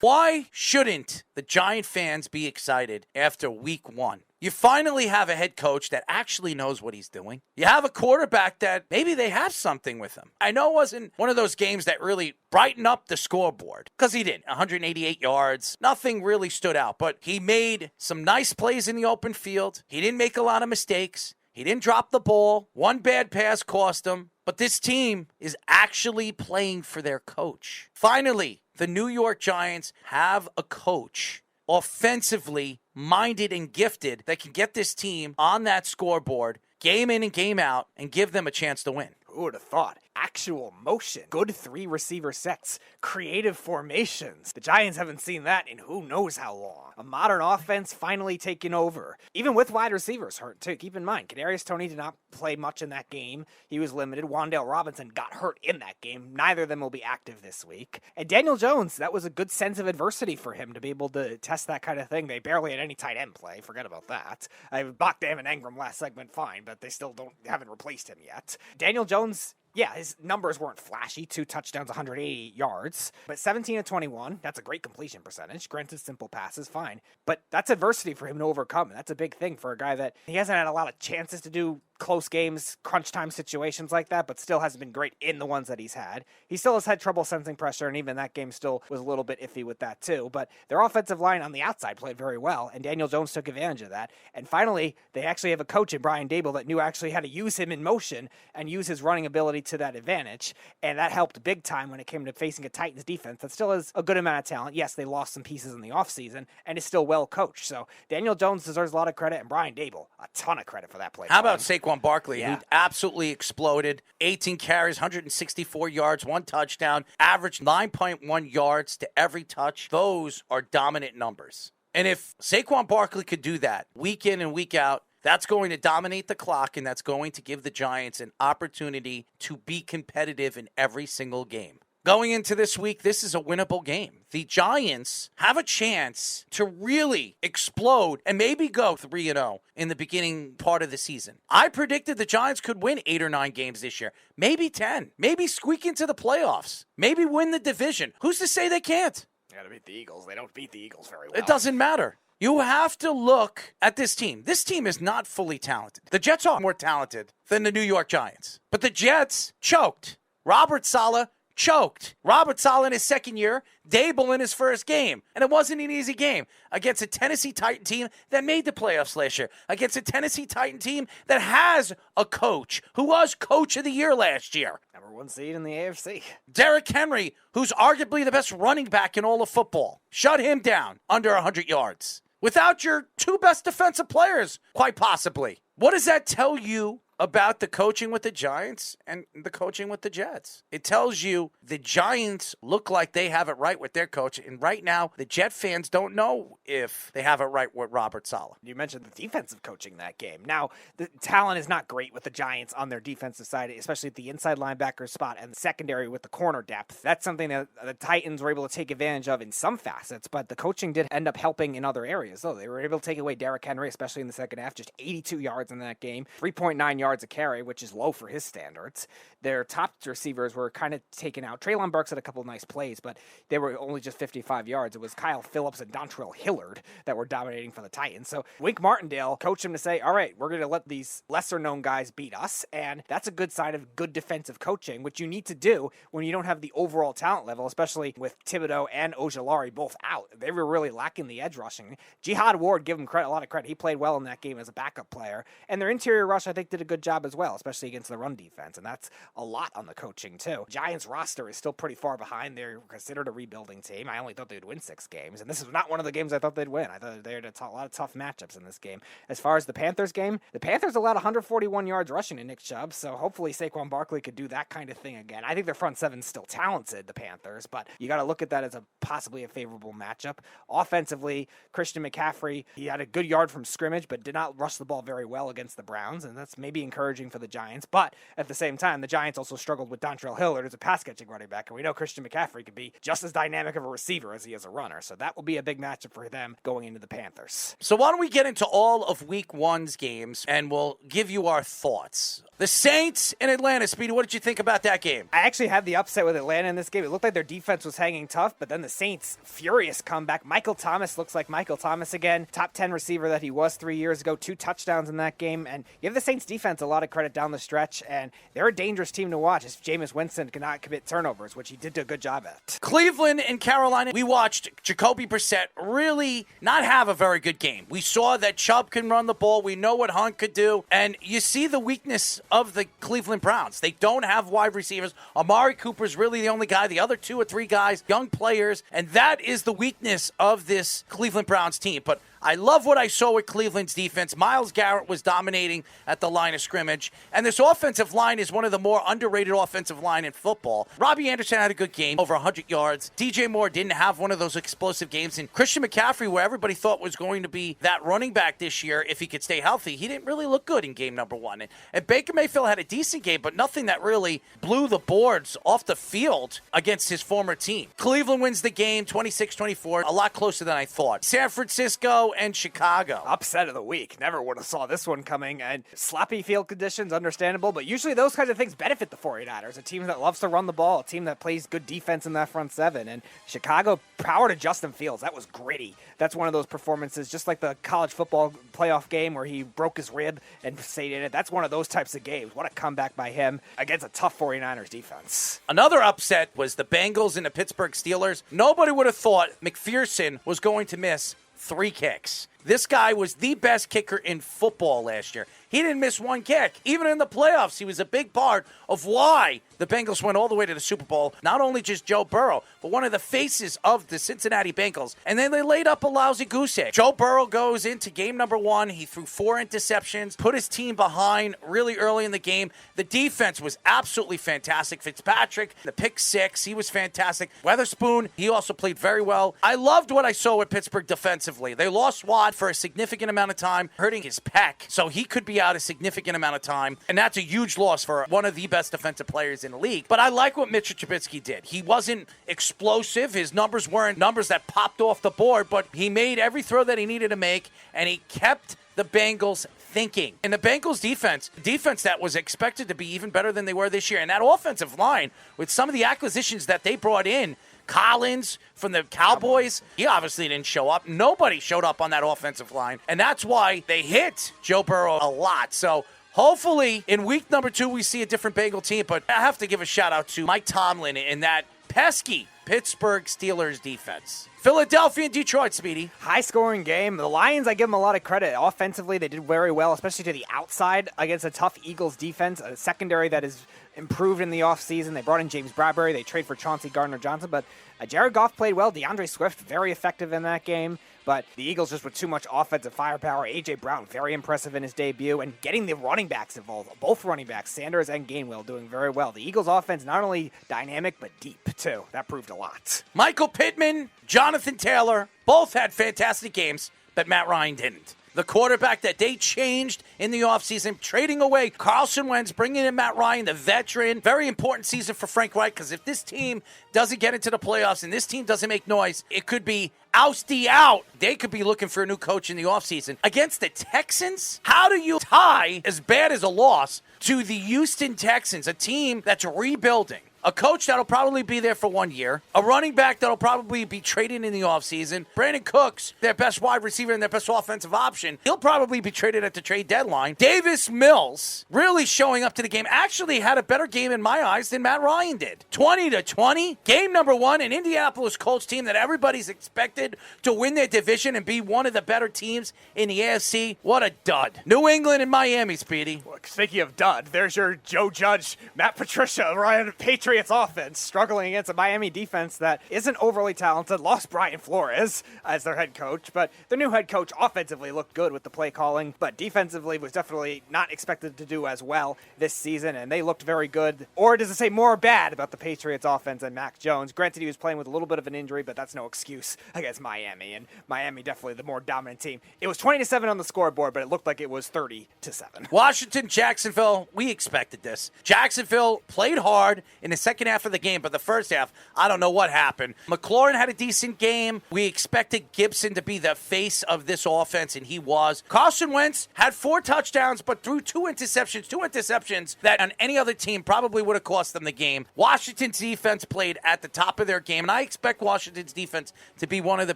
Why shouldn't the Giant fans be excited after week 1? You finally have a head coach that actually knows what he's doing. You have a quarterback that maybe they have something with him. I know it wasn't one of those games that really brightened up the scoreboard, because he didn't. 188 yards. Nothing really stood out, but he made some nice plays in the open field. He didn't make a lot of mistakes. He didn't drop the ball. One bad pass cost him. But this team is actually playing for their coach. Finally, the New York Giants have a coach, offensively minded and gifted, that can get this team on that scoreboard, game in and game out, and give them a chance to win. Who would have thought? Actual motion, good 3 receiver sets, creative formations. The Giants haven't seen that in who knows how long. A modern offense finally taking over, even with wide receivers hurt too. Keep in mind, Kadarius Toney did not play much in that game. He was limited. Wan'Dale Robinson got hurt in that game. Neither of them will be active this week. And Daniel Jones, that was a good sense of adversity for him to be able to test that kind of thing. They barely had any tight end play. Forget about that. I Bachdav and Engram last segment, fine, but they still haven't replaced him yet. Daniel Jones, yeah, his numbers weren't flashy. 2 touchdowns, 188 yards. But 17 of 21, that's a great completion percentage. Granted, simple passes, fine. But that's adversity for him to overcome. And that's a big thing for a guy that he hasn't had a lot of chances to do close games, crunch time situations like that, but still hasn't been great in the ones that he's had. He still has had trouble sensing pressure, and even that game still was a little bit iffy with that too. But their offensive line on the outside played very well, and Daniel Jones took advantage of that. And finally, they actually have a coach in Brian Daboll that knew actually how to use him in motion and use his running ability to that advantage. And that helped big time when it came to facing a Titans defense that still has a good amount of talent. Yes, they lost some pieces in the offseason, and is still well coached. So Daniel Jones deserves a lot of credit, and Brian Daboll, a ton of credit for that play. How about Saquon Barkley, Yeah. who absolutely exploded? 18 carries, 164 yards, 1 touchdown, averaged 9.1 yards to every touch. Those are dominant numbers. And if Saquon Barkley could do that week in and week out, that's going to dominate the clock, and that's going to give the Giants an opportunity to be competitive in every single game. Going into this week, this is a winnable game. The Giants have a chance to really explode and maybe go 3-0 in the beginning part of the season. I predicted the Giants could win 8 or 9 games this year, maybe 10, maybe squeak into the playoffs, maybe win the division. Who's to say they can't? They got to beat the Eagles. They don't beat the Eagles very well. It doesn't matter. You have to look at this team. This team is not fully talented. The Jets are more talented than the New York Giants. But the Jets choked. Robert Saleh choked. Robert Saleh in his second year, Daboll in his first game. And it wasn't an easy game against a Tennessee Titan team that made the playoffs last year, against a Tennessee Titan team that has a coach who was coach of the year last year. Number 1 seed in the AFC. Derrick Henry, who's arguably the best running back in all of football. Shut him down under 100 yards. Without your 2 best defensive players, quite possibly. What does that tell you about the coaching with the Giants and the coaching with the Jets? It tells you the Giants look like they have it right with their coach, and right now the Jet fans don't know if they have it right with Robert Saleh. You mentioned the defensive coaching that game. Now, the talent is not great with the Giants on their defensive side, especially at the inside linebacker spot and the secondary with the corner depth. That's something that the Titans were able to take advantage of in some facets, but the coaching did end up helping in other areas. So they were able to take away Derrick Henry, especially in the second half, just 82 yards in that game, 3.9 yards a carry, which is low for his standards. Their top receivers were kind of taken out. Treylon Burks had a couple of nice plays, but they were only just 55 yards. It was Kyle Phillips and Dontrell Hillard that were dominating for the Titans. So Wink Martindale coached him to say, all right, we're going to let these lesser-known guys beat us, and that's a good sign of good defensive coaching, which you need to do when you don't have the overall talent level, especially with Thibodeau and Ojulari both out. They were really lacking the edge rushing. Jihad Ward, give him a lot of credit. He played well in that game as a backup player, and their interior rush, I think, did a good job as well, especially against the run defense, and that's a lot on the coaching too. Giants roster is still pretty far behind. They're considered a rebuilding team. I only thought they'd win 6 games, and this is not one of the games I thought they'd win. I thought they had a lot of tough matchups in this game. As far as the Panthers game, the Panthers allowed 141 yards rushing to Nick Chubb, so hopefully Saquon Barkley could do that kind of thing again. I think their front seven's still talented, the Panthers, but you got to look at that as possibly a favorable matchup. Offensively, Christian McCaffrey, he had a good yard from scrimmage, but did not rush the ball very well against the Browns, and that's maybe encouraging for the Giants. But at the same time, the Giants also struggled with Dontrell Hilliard as a pass-catching running back, and we know Christian McCaffrey can be just as dynamic of a receiver as he is a runner. So that will be a big matchup for them going into the Panthers. So why don't we get into all of Week 1's games, and we'll give you our thoughts. The Saints in Atlanta. Speedy, what did you think about that game? I actually had the upset with Atlanta in this game. It looked like their defense was hanging tough, but then the Saints, furious comeback. Michael Thomas looks like Michael Thomas again. Top 10 receiver that he was 3 years ago. 2 touchdowns in that game. And give the Saints defense a lot of credit down the stretch, and they're a dangerous team to watch if Jameis Winston cannot commit turnovers, which he did a good job at. Cleveland and Carolina. We watched Jacoby Brissett really not have a very good game. We saw that Chubb can run the ball. We know what Hunt could do. And you see the weakness of the Cleveland Browns. They don't have wide receivers. Amari Cooper's really the only guy. The other 2 or 3 guys, young players. And that is the weakness of this Cleveland Browns team. But I love what I saw with Cleveland's defense. Myles Garrett was dominating at the line of scrimmage. And this offensive line is one of the more underrated offensive line in football. Robbie Anderson had a good game, over 100 yards. DJ Moore didn't have one of those explosive games. And Christian McCaffrey, where everybody thought was going to be that running back this year, if he could stay healthy, he didn't really look good in game number 1. And Baker Mayfield had a decent game, but nothing that really blew the boards off the field against his former team. Cleveland wins the game 26-24, a lot closer than I thought. San Francisco and Chicago. Upset of the week. Never would have saw this one coming. And sloppy field conditions, understandable, but usually those kinds of things benefit the 49ers. A team that loves to run the ball, a team that plays good defense in that front seven. And Chicago, power to Justin Fields. That was gritty. That's one of those performances, just like the college football playoff game where he broke his rib and stayed in it. That's one of those types of games. What a comeback by him against a tough 49ers defense. Another upset was the Bengals and the Pittsburgh Steelers. Nobody would have thought McPherson was going to miss 3 kicks. This guy was the best kicker in football last year. He didn't miss 1 kick. Even in the playoffs, he was a big part of why the Bengals went all the way to the Super Bowl. Not only just Joe Burrow, but one of the faces of the Cincinnati Bengals. And then they laid up a lousy goose egg. Joe Burrow goes into game number 1. He threw 4 interceptions, put his team behind really early in the game. The defense was absolutely fantastic. Fitzpatrick, the pick 6, he was fantastic. Weatherspoon, he also played very well. I loved what I saw with Pittsburgh defensively. They lost Watt for a significant amount of time, hurting his pec, so he could be out a significant amount of time, and that's a huge loss for one of the best defensive players in the league. But I like what Mitchell Trubisky did. He wasn't explosive. His numbers weren't numbers that popped off the board, but he made every throw that he needed to make, and he kept the Bengals thinking. And the Bengals defense that was expected to be even better than they were this year, and that offensive line, with some of the acquisitions that they brought in, Collins from the Cowboys, he obviously didn't show up. Nobody showed up on that offensive line, and that's why they hit Joe Burrow a lot. So hopefully in week number 2 we see a different Bengal team, but I have to give a shout out to Mike Tomlin in that pesky Pittsburgh Steelers defense. Philadelphia and Detroit, Speedy. High-scoring game. The Lions, I give them a lot of credit. Offensively, they did very well, especially to the outside against a tough Eagles defense, a secondary that is improved in the offseason. They brought in James Bradbury. They trade for Chauncey Gardner-Johnson, but Jared Goff played well. DeAndre Swift, very effective in that game. But the Eagles just with too much offensive firepower. A.J. Brown, very impressive in his debut. And getting the running backs involved. Both running backs, Sanders and Gainwell, doing very well. The Eagles' offense not only dynamic, but deep, too. That proved a lot. Michael Pittman, Jonathan Taylor, both had fantastic games, but Matt Ryan didn't. The quarterback that they changed in the offseason, trading away Carson Wentz, bringing in Matt Ryan, the veteran. Very important season for Frank Reich, because if this team doesn't get into the playoffs and this team doesn't make noise, it could be ousty out. They could be looking for a new coach in the offseason. Against the Texans, how do you tie as bad as a loss to the Houston Texans, a team that's rebuilding? A coach that'll probably be there for 1 year. A running back that'll probably be traded in the offseason. Brandon Cooks, their best wide receiver and their best offensive option. He'll probably be traded at the trade deadline. Davis Mills really showing up to the game. Actually had a better game in my eyes than Matt Ryan did. 20-20. Game number 1, an Indianapolis Colts team that everybody's expected to win their division and be one of the better teams in the AFC. What a dud. New England and Miami, Speedy. Well, speaking of dud, there's your Joe Judge, Matt Patricia, Ryan Patriot Patriots offense struggling against a Miami defense that isn't overly talented, lost Brian Flores as their head coach, but the new head coach offensively looked good with the play calling, but defensively was definitely not expected to do as well this season, and they looked very good. Or does it say more bad about the Patriots offense and Mac Jones? Granted, he was playing with a little bit of an injury, but that's no excuse against Miami, and Miami definitely the more dominant team. It was 20-7 on the scoreboard, but it looked like it was 30-7. Washington, Jacksonville, we expected this. Jacksonville played hard in the second half of the game, but the first half, I don't know what happened. McLaurin had a decent game. We expected Gibson to be the face of this offense, and he was. Carson Wentz had 4 touchdowns, but threw 2 interceptions that on any other team probably would have cost them the game. Washington's defense played at the top of their game, and I expect Washington's defense to be one of the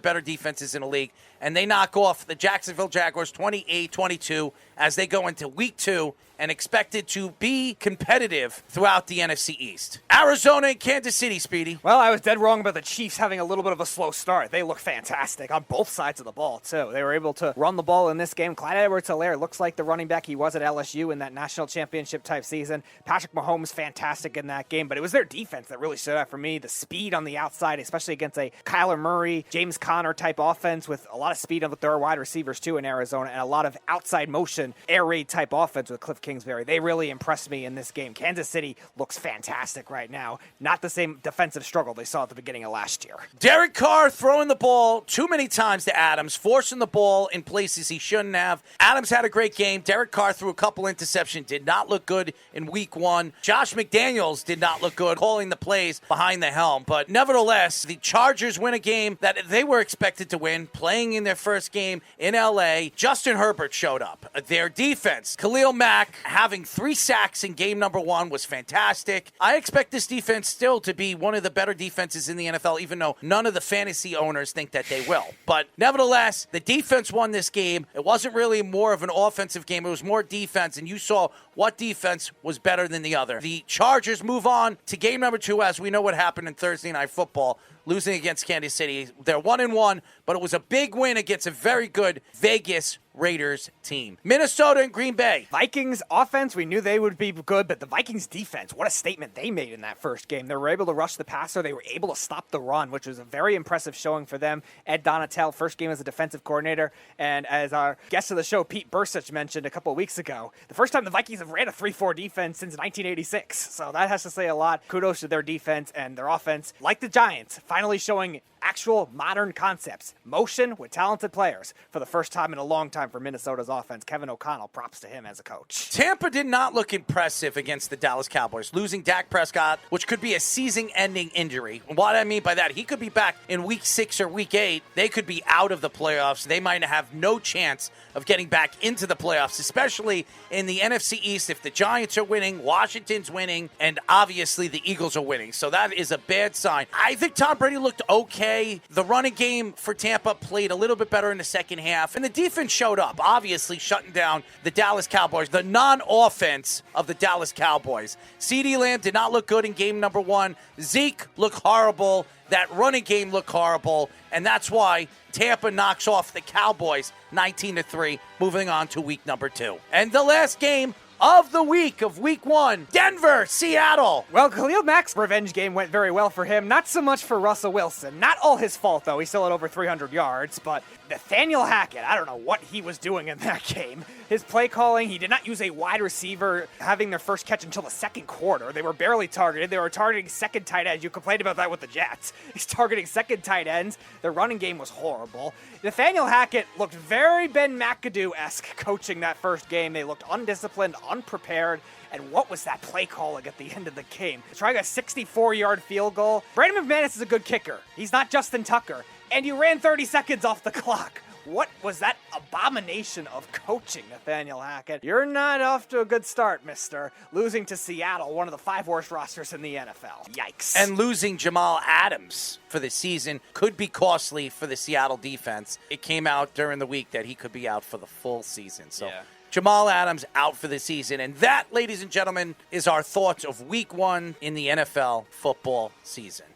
better defenses in the league, and they knock off the Jacksonville Jaguars 28-22 as they go into week 2 and expected to be competitive throughout the NFC East. Arizona and Kansas City, Speedy. Well, I was dead wrong about the Chiefs having a little bit of a slow start. They look fantastic on both sides of the ball, too. They were able to run the ball in this game. Clyde Edwards-Helaire looks like the running back he was at LSU in that national championship type season. Patrick Mahomes, fantastic in that game, but it was their defense that really stood out for me. The speed on the outside, especially against a Kyler Murray, James Conner type offense with a lot of speed with their wide receivers, too, in Arizona, and a lot of outside motion, air raid type offense with Cliff Kingsbury. They really impressed me in this game. Kansas City looks fantastic right now. Not the same defensive struggle they saw at the beginning of last year. Derek Carr throwing the ball too many times to Adams, forcing the ball in places he shouldn't have. Adams had a great game. Derek Carr threw a couple interceptions, did not look good in week 1. Josh McDaniels did not look good calling the plays behind the helm. But nevertheless, the Chargers win a game that they were expected to win, playing in their first game in L.A. Justin Herbert showed up. Their defense, Khalil Mack having 3 sacks in game number 1 was fantastic. I expect this defense still to be one of the better defenses in the NFL, even though none of the fantasy owners think that they will. But nevertheless, the defense won this game. It wasn't really more of an offensive game. It was more defense, and you saw what defense was better than the other. The Chargers move on to game number 2, as we know what happened in Thursday Night Football, losing against Kansas City. They're 1-1, but it was a big win against a very good Vegas Raiders team. Minnesota and Green Bay. Vikings offense, we knew they would be good, but the Vikings defense, what a statement they made in that first game. They were able to rush the passer. They were able to stop the run, which was a very impressive showing for them. Ed Donatel, first game as a defensive coordinator, and as our guest of the show, Pete Bursich, mentioned a couple of weeks ago, the first time the Vikings have ran a 3-4 defense since 1986. So that has to say a lot. Kudos to their defense and their offense. Like the Giants, finally showing actual modern concepts, motion with talented players for the first time in a long time for Minnesota's offense. Kevin O'Connell, props to him as a coach. Tampa did not look impressive against the Dallas Cowboys, losing Dak Prescott, which could be a season-ending injury. What I mean by that, he could be back in week 6 or week 8. They could be out of the playoffs. They might have no chance of getting back into the playoffs, especially in the NFC East if the Giants are winning, Washington's winning, and obviously the Eagles are winning. So that is a bad sign. I think Tom Brady looked okay. The running game for Tampa played a little bit better in the second half, and the defense showed up, obviously shutting down the Dallas Cowboys, the non-offense of the Dallas Cowboys. CeeDee Lamb did not look good in game number 1. Zeke looked horrible. That running game looked horrible, and that's why Tampa knocks off the Cowboys 19-3, moving on to week number 2. And the last game of the week of week 1, Denver, Seattle. Well, Khalil Mack's revenge game went very well for him. Not so much for Russell Wilson. Not all his fault, though. He still had over 300 yards, but Nathaniel Hackett, I don't know what he was doing in that game. His play calling, he did not use a wide receiver having their first catch until the second quarter. They were barely targeted. They were targeting second tight ends. You complained about that with the Jets. He's targeting second tight ends. Their running game was horrible. Nathaniel Hackett looked very Ben McAdoo-esque coaching that first game. They looked undisciplined, unprepared. And what was that play calling at the end of the game? Trying a 64-yard field goal. Brandon McManus is a good kicker. He's not Justin Tucker. And you ran 30 seconds off the clock. What was that abomination of coaching, Nathaniel Hackett? You're not off to a good start, mister. Losing to Seattle, one of the 5 worst rosters in the NFL. Yikes. And losing Jamal Adams for the season could be costly for the Seattle defense. It came out during the week that he could be out for the full season. So yeah. Jamal Adams out for the season. And that, ladies and gentlemen, is our thoughts of week 1 in the NFL football season.